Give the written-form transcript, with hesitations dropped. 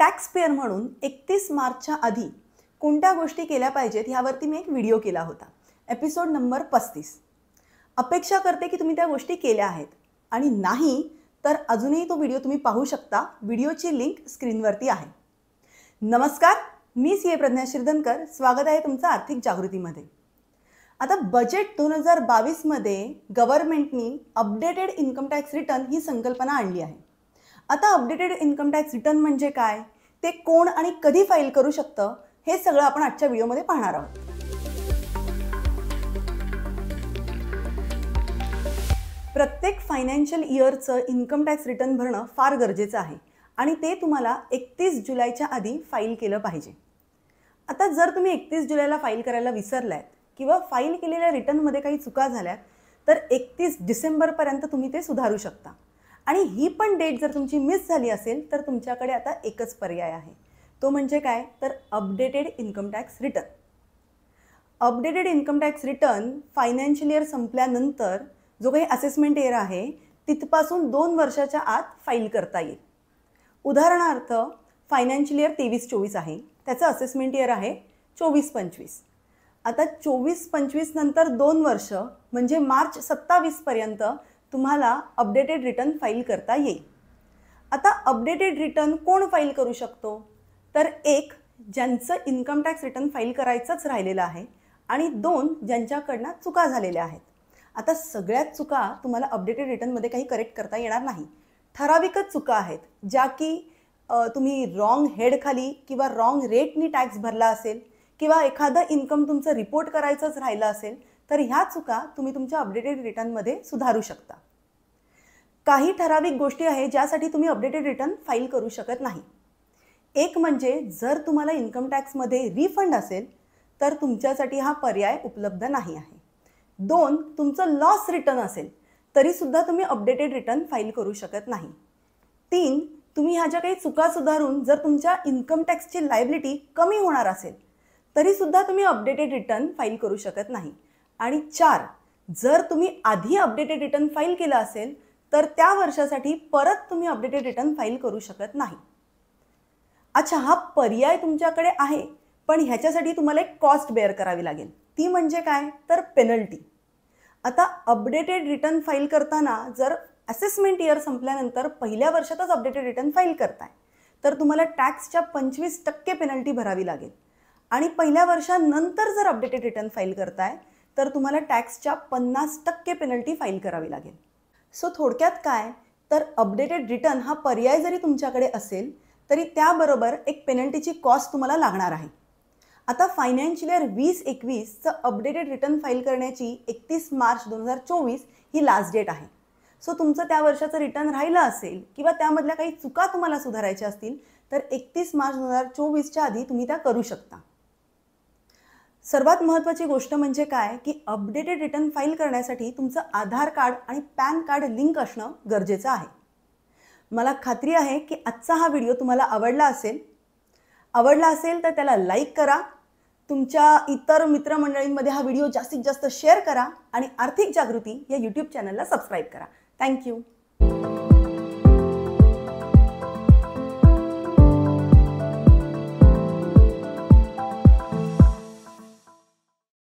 Tax payer म्हणून 31 मार्चच्या आधी कोणत्या गोष्टी केल्या पाहिजेत ह्यावरती मी एक व्हिडिओ केला होता, एपिसोड नंबर 35। अपेक्षा करते की तुम्ही त्या गोष्टी केल्या आहेत, आणि नाही तर अजूनही तो व्हिडिओ तुम्ही पाहू शकता। व्हिडिओची लिंक स्क्रीनवरती आहे। नमस्कार, मी सीए प्रज्ञा शिरदनकर, स्वागत आहे तुमचं आर्थिक जागृतीमध्ये। आता बजेट 2022 मध्ये गव्हर्नमेंटनी अपडेटेड इन्कम टॅक्स रिटर्न ही संकल्पना आणली आहे। आता अपडेटेड इन्कम टॅक्स रिटर्न म्हणजे काय, ते कोण आणि कधी फाईल करू शकतं, हे सगळं आपण आजच्या व्हिडिओमध्ये पाहणार आहोत। प्रत्येक फायनान्शियल इयरचं इन्कम टॅक्स रिटर्न भरणं फार गरजेचं आहे, आणि ते तुम्हाला 31 जुलैच्या आधी फाईल केलं पाहिजे। आता जर तुम्ही 31 जुलैला फाईल करायला विसरलात किंवा फाईल केलेल्या रिटर्नमध्ये काही चुका झाल्यात तर 31 डिसेंबरपर्यंत तुम्ही ते सुधारू शकता। आणि ही पण डेट जर तुमची मिस झाली असेल तर तुमच्याकडे आता एकच पर्याय आहे, तो म्हणजे काय, तर updated income tax return. Updated income tax return financial year संपल्यानंतर जो काही असेसमेंट इयर आहे तिथपासून 2 वर्षाच्या आत फाईल करता येईल। उदाहरणार्थ फायनान्शियल इयर 23-24 आहे, त्याचं असेसमेंट इयर आहे 24-25। आता 24-25 नंतर 2 वर्ष म्हणजे मार्च 27 पर्यंत तुम्हाला अपडेटेड रिटर्न फाईल करता येईल। आता अपडेटेड रिटर्न कोण फाईल करू शकतो, तर 1 ज्यांचं इन्कम टॅक्स रिटर्न फाईल करायचंच राहिलेलं आहे, आणि 2 ज्यांच्याकडनं चुका झालेल्या आहेत। आता सगळ्याच चुका तुम्हाला अपडेटेड रिटर्नमध्ये काही करेक्ट करता येणार नाही। ठराविकच चुका आहेत ज्या की तुम्ही रॉंग हेडखाली किंवा रॉंग रेटनी टॅक्स भरला असेल, किंवा एखादं इन्कम तुमचं रिपोर्ट करायचंच राहिलं असेल तर ह्या चुका तुम्ही तुमच्या अपडेटेड रिटर्नमध्ये सुधारू शकता। काही ठराविक गोष्टी आहेत ज्यासाठी तुम्ही अपडेटेड रिटर्न फाईल करू शकत नाही। एक म्हणजे जर तुम्हाला इन्कम टॅक्समध्ये रिफंड असेल तर तुमच्यासाठी हा पर्याय उपलब्ध नाही आहे। 2 तुमचं लॉस रिटर्न असेल तरीसुद्धा तुम्ही अपडेटेड रिटर्न फाईल करू शकत नाही। 3 तुम्ही ह्या ज्या काही चुका सुधारून जर तुमच्या इन्कम टॅक्सची लायबिलिटी कमी होणार असेल तरीसुद्धा तुम्ही अपडेटेड रिटर्न फाईल करू शकत नाही। आणि 4 जर तुम्ही आधी अपडेटेड रिटर्न फाईल केलं असेल तर त्या वर्षासाठी परत तुम्ही अपडेटेड रिटर्न फाईल करू शकत नाही। अच्छा, हा पर्याय तुमच्याकडे आहे, पण ह्याच्यासाठी तुम्हाला एक कॉस्ट बेअर करावी लागेल। ती म्हणजे काय, तर पेनल्टी। आता अपडेटेड रिटर्न फाईल करताना जर असेसमेंट इयर संपल्यानंतर पहिल्या वर्षातच अपडेटेड रिटर्न फाईल करताय तर तुम्हाला टॅक्सच्या 25% पेनल्टी भरावी लागेल, आणि पहिल्या वर्षानंतर जर अपडेटेड रिटर्न फाईल करताय तर तुम्हाला टॅक्सच्या 50% पेनल्टी फाईल करावी लागेल। सो थोडक्यात काय, तर अपडेटेड रिटर्न हा पर्याय जरी तुमच्याकडे असेल तरी त्याबरोबर एक पेनल्टीची कॉस्ट तुम्हाला लागणार आहे। आता फायनान्शियल इयर 20-21चं अपडेटेड रिटर्न फाईल करण्याची 31 मार्च 2024 ही लास्ट डेट आहे। सो तुमचं त्या वर्षाचं रिटर्न राहिलं असेल किंवा त्यामधल्या काही चुका तुम्हाला सुधारायच्या असतील तर 31 मार्च 2024च्या आधी तुम्ही त्या करू शकता। सर्वात महत्त्वाची गोष्ट म्हणजे काय की अपडेटेड रिटर्न फाईल करण्यासाठी तुमचं आधार कार्ड आणि पॅन कार्ड लिंक असणं गरजेचं आहे। मला खात्री आहे की आजचा हा व्हिडिओ तुम्हाला आवडला असेल तर त्याला लाईक करा, तुमच्या इतर मित्रमंडळींमध्ये हा व्हिडिओ जास्तीत जास्त शेअर करा, आणि आर्थिक जागृती या यूट्यूब चॅनलला सबस्क्राईब करा। थँक्यू।